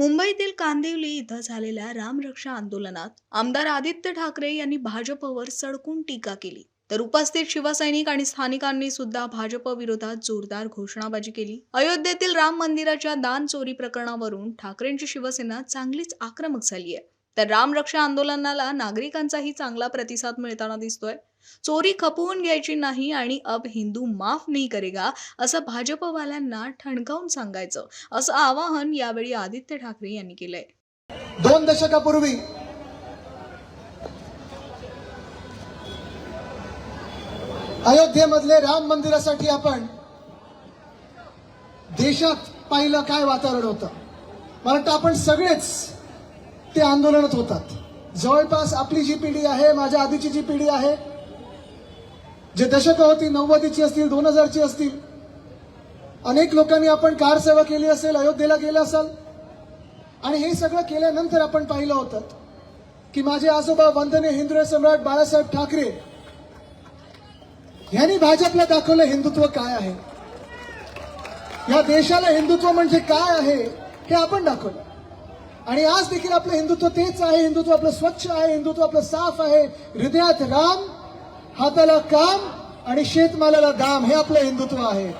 मुंबईतील कांदिवली इथं झालेल्या रामरक्षा आंदोलनात आमदार आदित्य ठाकरे यांनी भाजपवर सडकून टीका केली। तर उपस्थित शिवसैनिक आणि स्थानिकांनी सुद्धा भाजप विरोधात जोरदार घोषणाबाजी केली। अयोध्येतील राम मंदिराच्या दान चोरी प्रकरणावरून ठाकरेंची शिवसेना चांगलीच आक्रमक झाली आहे। तर रामरक्षा आंदोलनाला नागरिकांचाही चांगला प्रतिसाद मिळताना दिसतोय। चोरी खपवून घ्यायची नाही आणि अब हिंदू माफ नहीं करेगा असं भाजपवाल्यांना ठणकावून सांगायचं, असं आवाहन यावेळी आदित्य ठाकरे यांनी केलंय। 2 दशकापूर्वी अयोध्येमधले राम मंदिरासाठी आपण देशात पाहिलं काय वातावरण होतं। मला वाटतं आपण सगळेच ते आंदोलनात होतात। जवळपास आपली जी पिढी आहे, माझ्या आधीची जी पिढी आहे, जे दशकं होती 90ची असतील, 2000ची असतील, अनेक लोकांनी आपण कार सेवा केली असेल, अयोध्येला गेले असाल आणि हे सगळं केल्यानंतर आपण पाहिलं होतं की माझे आजोबा वंदनीय हिंदू सम्राट बाळासाहेब ठाकरे यांनी भाजपला दाखवलं हिंदुत्व काय आहे, या देशाला हिंदुत्व म्हणजे काय आहे हे आपण दाखवलं। आणि आज देखील आपलं हिंदुत्व तेच आहे। हिंदुत्व आपलं स्वच्छ आहे, हिंदुत्व आपलं साफ आहे। हृदयात राम, हाताला काम आणि शेतमालाला दाम, हे आपलं हिंदुत्व आहे।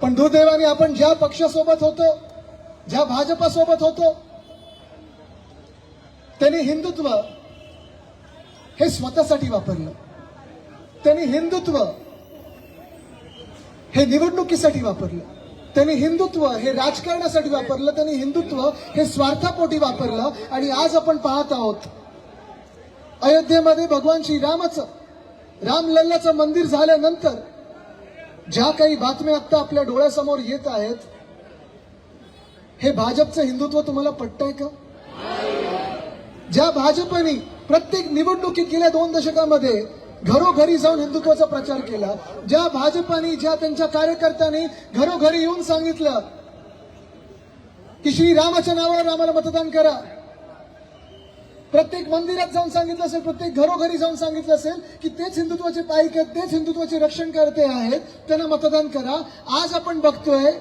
पण दुर्दैवाने आपण ज्या पक्षासोबत होतो, ज्या भाजपासोबत होतो, त्यांनी हिंदुत्व हे स्वतःसाठी वापरलं। त्यांनी हिंदुत्व हे निवडणुकीसाठी वापरलं। त्यांनी हिंदुत्व हे राजकारणासाठी वापरलं। त्यांनी हिंदुत्व हे स्वार्थापोटी वापरलं। आणि आज आपण पाहत आहोत अयोध्येमध्ये भगवान श्रीरामाचं, रामलल्लाचं मंदिर झाल्यानंतर ज्या काही बातम्या आता आपल्या डोळ्यासमोर येत आहेत, हे भाजपचं हिंदुत्व तुम्हाला पटतंय का? ज्या भाजपने प्रत्येक निवडणुकीत गेल्या 2 दशकामध्ये घरोघरी जाऊन हिंदुत्वाचा प्रचार केला, ज्या भाजपाने, ज्या त्यांच्या कार्यकर्त्यांनी घरोघरी येऊन सांगितलं की श्रीरामाच्या नावावर आम्हाला मतदान करा, प्रत्येक मंदिरात जाऊन सांगितलं असेल, प्रत्येक घरोघरी जाऊन सांगितलं असेल की तेच हिंदुत्वाचे पाईक आहेत, तेच हिंदुत्वाचे रक्षणकर्ते आहेत, त्यांना मतदान करा। आज आपण बघतोय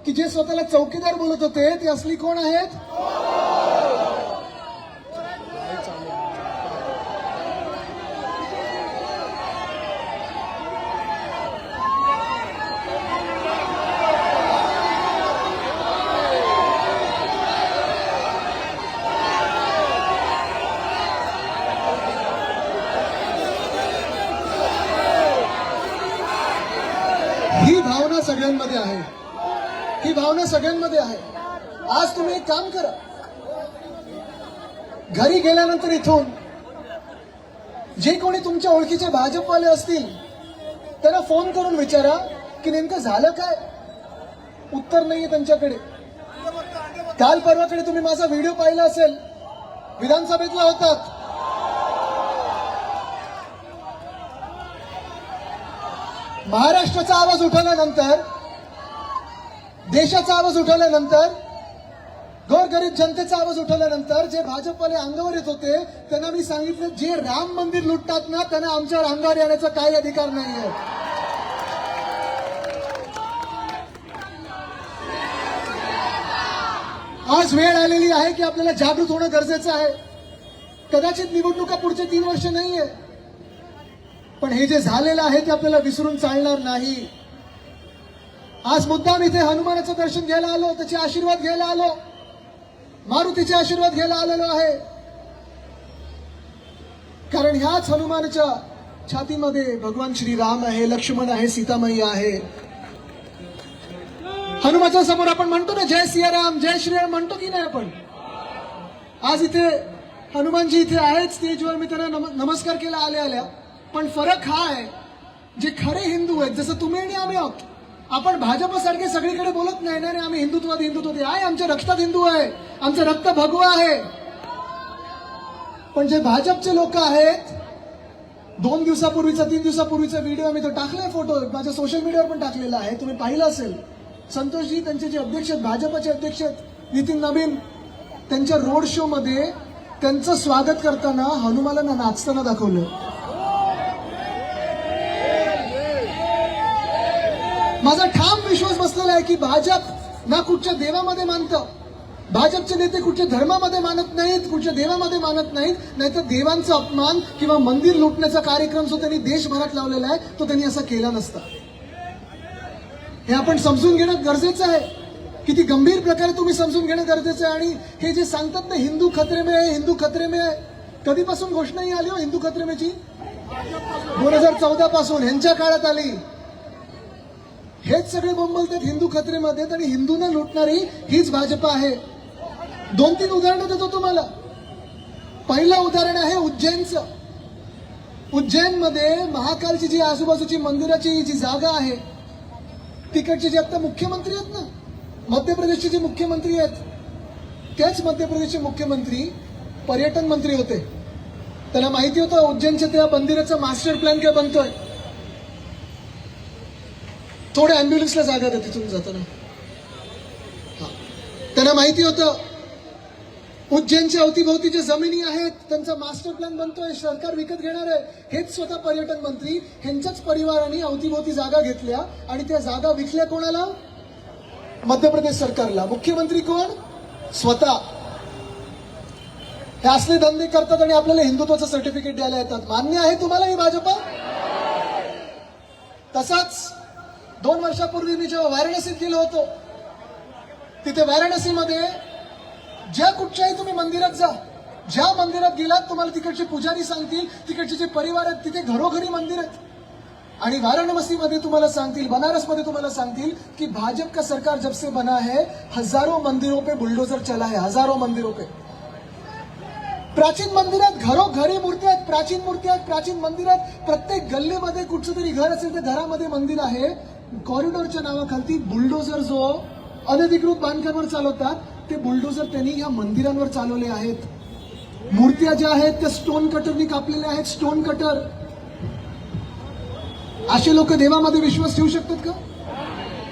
की जे स्वतःला चौकीदार बोलत होते ते असली कोण आहेत? ही भावना सगळ्यांमध्ये आहे, ही भावना सगळ्यांमध्ये आहे। आज तुम्ही एक काम करा, घरी गेल्यानंतर इथून जे कोणी तुमच्या ओळखीचे भाजपवाले असतील त्यांना फोन करून विचारा की नेमकं झालं काय। उत्तर नाहीये त्यांच्याकडे। काल परवाकडे तुम्ही माझा व्हिडिओ पाहिला असेल, विधानसभेतला होतात। महाराष्ट्राचा आवाज उठवल्यानंतर, देशाचा आवाज उठवल्यानंतर, गोरगरीब जनतेचा आवाज उठवल्यानंतर जे भाजपवाले अंगावर येत होते त्यांना मी सांगितलं, जे राम मंदिर लुटतात ना त्यांना आमच्यावर अंगावर येण्याचा काही अधिकार नाहीये। आज वेळ आलेली आहे की आपल्याला जागृत होणं गरजेचं आहे। कदाचित निवडणुका पुढचे 3 वर्ष नाहीये, पण हे जे झालेलं आहे ते आपल्याला विसरून चालणार नाही। आज मुद्दाम इथे हनुमानाचं दर्शन घ्यायला आलो, त्याचे आशीर्वाद घ्यायला आलो, मारुतीचे आशीर्वाद घ्यायला आलेलो आहे, कारण ह्याच हनुमानाच्या छातीमध्ये भगवान श्रीराम आहे, लक्ष्मण आहे, सीतामाई आहे। हनुमाच्या समोर आपण म्हणतो ना, जय सियाराम, जय श्रीराम म्हणतो की नाही आपण? आज इथे हनुमानजी इथे आहेत स्टेजवर, मी त्यांना नमस्कार केला आल्या, पण फरक हा आहे, जे खरे हिंदू आहेत, जसं तुम्ही आणि आम्ही आहोत, आपण भाजपसारखे सगळीकडे बोलत नाही ना, आम्ही हिंदुत्वादी आहे, आमच्या रक्तात हिंदू आहे, आमचं रक्त भगवा आहे। पण जे भाजपचे लोक आहेत, 2 दिवसापूर्वीचा 3 दिवसापूर्वीचा व्हिडिओ मी तो टाकलाय, फोटो माझ्या सोशल मीडियावर पण टाकलेला आहे, तुम्ही पाहिला असेल। संतोषजी, त्यांचे जे अध्यक्ष आहेत, भाजपचे अध्यक्ष नितीन नवीन, त्यांच्या रोड शो मध्ये त्यांचं स्वागत करताना हनुमानाला नाचताना दाखवलं। माझा ठाम विश्वास बसलेला आहे की भाजप ना कुठच्या देवामध्ये मानतं, भाजपचे नेते कुठच्या धर्मामध्ये मानत नाहीत, कुठच्या देवामध्ये मानत नाहीत, नाहीतर देवांचा अपमान किंवा मंदिर लुटण्याचा कार्यक्रम जो त्यांनी देशभरात लावलेला आहे तो त्यांनी असा केला नसता. हे आपण समजून घेणं गरजेचं आहे. किती गंभीर प्रकारे तुम्ही समजून घेणं गरजेचं आहे. आणि हे जे सांगतात ना हिंदू खतरे में आहे, हिंदू खतरे में आहे, कधीपासून घोषणा ही आली हो हिंदू खतरे मेची? 2014 पासून ह्यांच्या काळात आली. हेच सगळे बोंबलतात हिंदू खतरेमध्ये आणि हिंदूंना लुटणारी हीच भाजप आहे. 2-3 उदाहरणं देतो तुम्हाला. पहिलं उदाहरण आहे उज्जैनचं. उज्जैनमध्ये महाकालची जी आजूबाजूची मंदिराची जी जागा आहे, तिकडचे जे आता मुख्यमंत्री आहेत ना, मध्य प्रदेशचे जे मुख्यमंत्री आहेत, तेच मध्य प्रदेशचे मुख्यमंत्री पर्यटन मंत्री होते. त्यांना माहिती होतं उज्जैनच्या त्या मंदिराचा मास्टर प्लॅन काय बनतोय. थोड्या अँब्युलन्सला जागा द्या तिथून जाताना. त्यांना माहिती होतं उज्जैनच्या अवतीभोवतीच्या जमिनी आहेत, त्यांचा मास्टर प्लॅन बनतोय, सरकार विकत घेणार आहे. हेच स्वतः पर्यटन मंत्री ह्यांच्याच परिवाराने अवतीभोवती जागा घेतल्या आणि त्या जागा विकल्या कोणाला? मध्य प्रदेश सरकारला. मुख्यमंत्री कोण? स्वतः. हे असले धंदे करतात आणि आपल्याला हिंदुत्वाचं सर्टिफिकेट द्यायला येतात. मान्य आहे तुम्हाला ही भाजपा? तसाच 2 वर्षापूर्वी मी जेव्हा वाराणसीत गेलो होतो, तिथे वाराणसीमध्ये ज्या कुठच्याही तुम्ही मंदिरात जा, ज्या मंदिरात गेलात तुम्हाला तिकडचे पुजारी सांगतील, तिकडचे जे परिवार आहेत तिथे घरोघरी मंदिर आहेत. आणि वाराणसीमध्ये तुम्हाला सांगतील, बनारसमध्ये तुम्हाला सांगतील की भाजप का सरकार जब से बना है हजारों मंदिरों पे बुलडोजर चला है, हजारों मंदिरों पे. प्राचीन मंदिरात घरोघरी मूर्त्या आहेत, प्राचीन मूर्त्या आहेत, प्राचीन मंदिरात. प्रत्येक गल्लीमध्ये कुठचं तरी घर असेल त्या घरामध्ये मंदिर आहे. कॉरिडॉरच्या नावाखाली बुलडोजर जो अनधिकृत बांधकामावर चालवतात, ते बुलडोजर त्यांनी या मंदिरांवर चालवले आहेत. मूर्त्या ज्या आहेत त्या स्टोन कटरनी कापलेल्या आहेत, स्टोन कटर. असे लोक देवामध्ये विश्वास ठेवू शकतात का?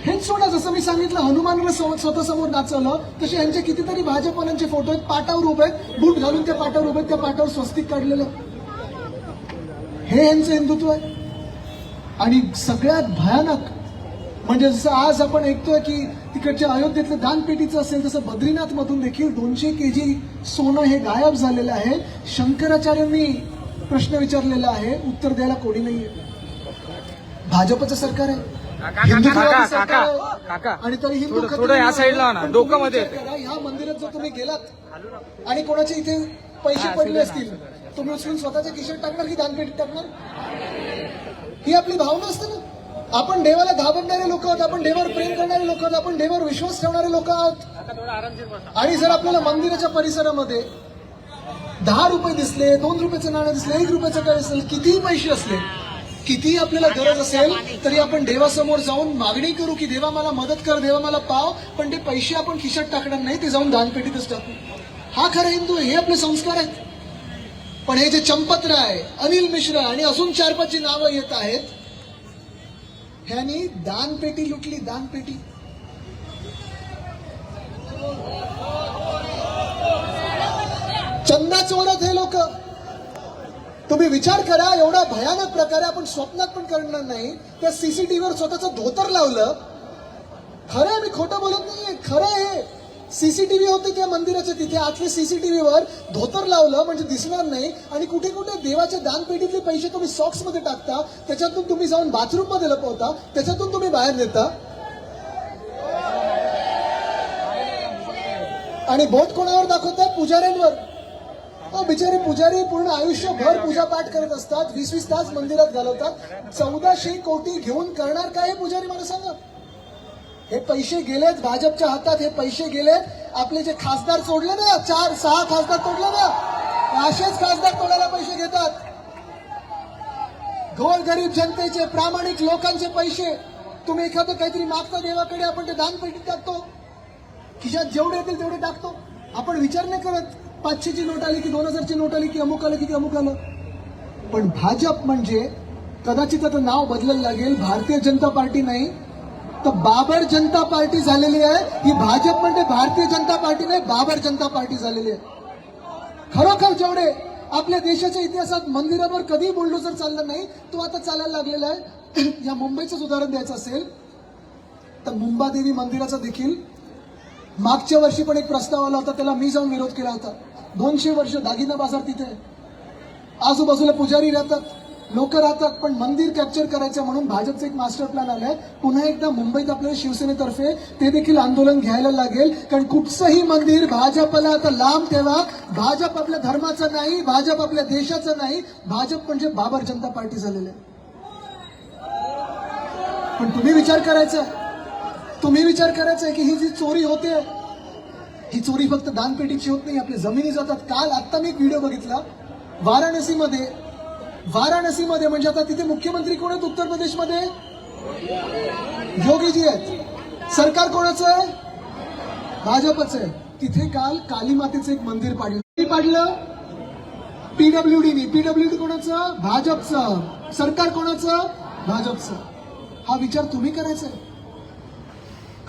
हेच सोडा, जसं मी सांगितलं हनुमानला स्वतः समोर नाचवलं, तसे यांचे कितीतरी भाजपवाल्यांचे फोटो आहेत, पाटावर उभे आहेत, बूट घालून त्या पाटावर उभे आहेत, त्या पाटावर स्वस्तिक काढलेलं. हे यांचं हिंदुत्व आहे. आणि सगळ्यात भयानक म्हणजे जसं आज आपण ऐकतोय की तिकडच्या अयोध्येतलं दानपेटीचं असेल, तसं बद्रीनाथ मधून देखील 200 केजी सोनं हे गायब झालेलं आहे. शंकराचार्यांनी प्रश्न विचारलेला आहे, उत्तर द्यायला कोणी नाहीये. भाजपचं सरकार आहे, हिंदुत्वाचं सरकार आहे, आणि तरी हिंदू या साईडला ना डोकामध्ये ह्या मंदिरात जर तुम्ही गेलात आणि कोणाचे इथे पैसे पडले असतील, तुम्ही उचलून स्वतःच्या खिशात टाकणार की दानपेटीत टाकणार? ही आपली भावना असते ना. आपण देवाला घाबरणारे लोक आहोत, आपण देवावर प्रेम करणारे लोक आहोत, आपण देवावर विश्वास ठेवणारे लोक आहोत. आणि जर आपल्याला मंदिराच्या परिसरामध्ये 10 रुपये दिसले, 2 रुपयाचं नाणं दिसले, 1 रुपयाचं काय असेल, कितीही पैसे असले, कितीही आपल्याला गरज असेल, तरी आपण देवासमोर जाऊन मागणी करू की देवा मला मदत कर, देवा मला पाव. पण ते पैसे आपण खिशात टाकणार नाही, ते जाऊन दानपेटीतच टाकू. हा खरा हिंदू आहे, हे आपले संस्कार आहेत. पण हे जे चंपतराय, अनिल मिश्रा आणि अजून 4-5 जी नावं येत आहेत, ह्यांनी दानपेटी लुटली, दानपेटी. चंदा चोरत हे लोक. तुम्ही विचार करा, एवढा भयानक प्रकारे आपण स्वप्नात पण करणार नाही. त्या सीसीटीव्हीवर स्वतःचं धोतर लावलं. खरं आहे, मी खोटं बोलत नाहीये, खरं आहे. सीसीटीव्ही होते त्या मंदिराच्या तिथे, आतल्या सीसीटीव्हीवर धोतर लावलं म्हणजे दिसणार नाही. आणि कुठे कुठे देवाच्या दानपेटीतले पैसे तुम्ही सॉक्स मध्ये टाकता, त्याच्यातून तुम्ही जाऊन बाथरूम मध्ये लपवता, त्याच्यातून तुम्ही बाहेर नेता. आणि बोट कोणावर दाखवतात? पुजाऱ्यांवर. बिचारे पुजारी पूर्ण आयुष्यभर पूजापाठ करत असतात, 20-20 तास मंदिरात घालवतात. 1400 कोटी घेऊन करणार काय हे पुजारी? मला सांगा. हे पैसे गेलेत भाजपच्या हातात, हे पैसे गेलेत. आपले जे खासदार सोडले ना, 4-6 खासदार तोडले ना, असेच खासदार तोडायला पैसे घेतात. गोरगरीब जनतेचे, प्रामाणिक लोकांचे पैसे तुम्ही एखादं काहीतरी मागता देवाकडे, आपण ते दानपेटीत टाकतो. खिशात जेवढे येतील तेवढे टाकतो. आपण विचार नाही करत 500 ची नोट आली की 2000 ची नोट आली की अमुक आलं की अमुक आलं. पण भाजप म्हणजे कदाचित आता नाव बदलायला लागेल, भारतीय जनता पार्टी नाही तर बाबर जनता पार्टी झालेली आहे. ही भाजप म्हणजे भारतीय जनता पार्टी नाही, बाबर जनता पार्टी झालेली आहे. खरोखर जेवढे आपल्या देशाच्या इतिहासात मंदिरावर कधी बुलडोजर चालला नाही, तो आता चालायला लागलेला आहे. या मुंबईचंच उदाहरण द्यायचं असेल तर मुंबादेवी मंदिराचा देखील मागच्या वर्षी पण एक प्रस्ताव आला होता, त्याला मी जाऊन विरोध केला होता. 200 वर्ष दागिना बाजार तिथे आहे. आजूबाजूला पुजारी राहतात, लोक राहतात, पण मंदिर कॅप्चर करायचं म्हणून भाजपचं एक मास्टर प्लॅन आलाय. पुन्हा एकदा मुंबईत आपल्याला शिवसेनेतर्फे ते देखील आंदोलन घ्यायला लागेल. कारण कुठचंही मंदिर भाजपला आता लांब ठेवा. भाजप आपल्या धर्माचं नाही, भाजप आपल्या देशाचं नाही, भाजप म्हणजे बाबर जनता पार्टी झालेलं आहे. पण तुम्ही विचार करायचा की ही जी चोरी होते, ही चोरी फक्त दानपेटीची होत नाही, आपल्या जमिनी जातात. काल आत्ता मी एक व्हिडिओ बघितला वाराणसीमध्ये म्हणजे आता तिथे मुख्यमंत्री कोण आहेत उत्तर प्रदेशमध्ये? योगीजी आहेत. सरकार कोणाचं आहे? भाजपचं आहे. तिथे काल काली मातेचं एक मंदिर पाडलं पीडब्ल्यूडीनी. पीडब्ल्यूडी कोणाचं? भाजपचं. सरकार कोणाचं? भाजपचं. हा विचार तुम्ही करायचा आहे.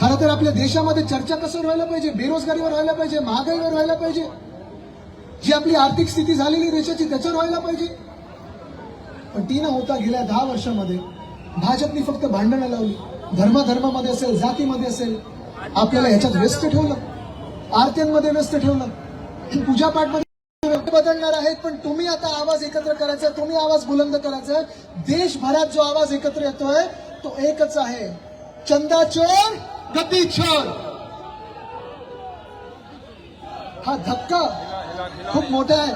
खरं तर आपल्या देशामध्ये चर्चा कशावर व्हायला पाहिजे? बेरोजगारीवर व्हायला पाहिजे, महागाईवर व्हायला पाहिजे, जी आपली आर्थिक स्थिती झालेली देशाची त्याच्यावर व्हायला पाहिजे. पण ती न होता गेल्या 10 वर्षामध्ये भाजपनी फक्त भांडणं लावली. धर्मामध्ये असेल, जातीमध्ये असेल, आपल्याला ह्याच्यात व्यस्त ठेवलं, आरत्यांमध्ये व्यस्त ठेवलं, पूजापाठमध्ये बदलणार आहेत. पण तुम्ही आता आवाज एकत्र करायचा, तुम्ही आवाज बुलंद करायचा. देशभरात जो आवाज एकत्र येतोय तो एकच आहे, चंदा चोर गद्दी चोर. हा धक्का खूप मोठा आहे.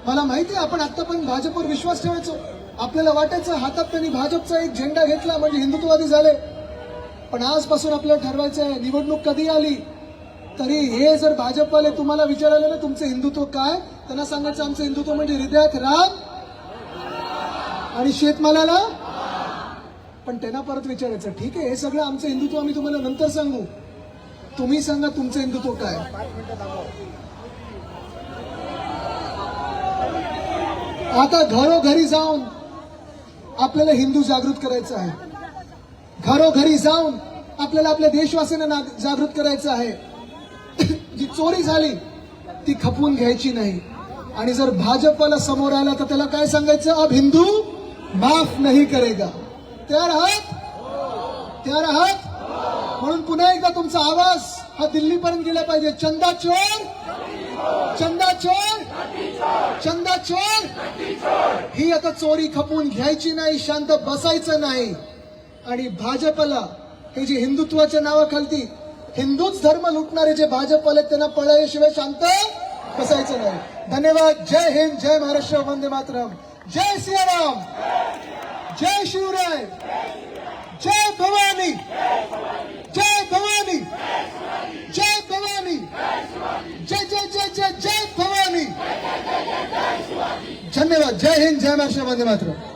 मला माहिती आहे आपण आतापर्यंत भाजपवर विश्वास ठेवायचो. आपल्याला वाटायचं हातात त्यांनी भाजपचा एक झेंडा घेतला म्हणजे हिंदुत्ववादी झाले. पण आजपासून आपल्याला ठरवायचं आहे, निवडणूक कधी आली तरी हे जर भाजपवाले तुम्हाला विचारायला ना तुमचं हिंदुत्व काय, त्यांना सांगायचं आमचं हिंदुत्व म्हणजे हृदयात राम आणि शेतमालाला. पण त्यांना परत विचारायचं, ठीक आहे हे सगळं आमचं हिंदुत्व आम्ही तुम्हाला नंतर सांगू, तुम्ही सांगा तुमचं हिंदुत्व काय. आता घरोघरी जाऊन आपल्याला हिंदू जागृत करायचं आहे. घरोघरी जाऊन आपल्याला आपल्या देशवासियांना जागृत करायचं आहे. जी चोरी झाली ती खपवून घ्यायची नाही. आणि जर भाजपला समोर आला तर त्याला काय सांगायचं? अब हिंदू माफ नहीं करेगा. तयार आहात? म्हणून पुन्हा एकदा तुमचा आवाज हा दिल्लीपर्यंत गेला पाहिजे. चंदा चोर, चंदा चोर, चंदा चोर. ही आता चोरी खपवून घ्यायची नाही, शांत बसायचं नाही. आणि भाजपला हे जे हिंदुत्वाच्या नावाखाली हिंदूच धर्म लुटणारे जे भाजपवाले त्यांना पळाल्याशिवाय शांत बसायचं नाही. धन्यवाद. जय हिंद, जय महाराष्ट्र, वंदे मातरम, जय सियाराम, जय शिवराय, जय भवानी, जय भवानी, जय भवानी, जय जय जय जय जय भवानी. धन्यवाद. जय हिंद, जय महाराष्ट्र, वंदे मातरम.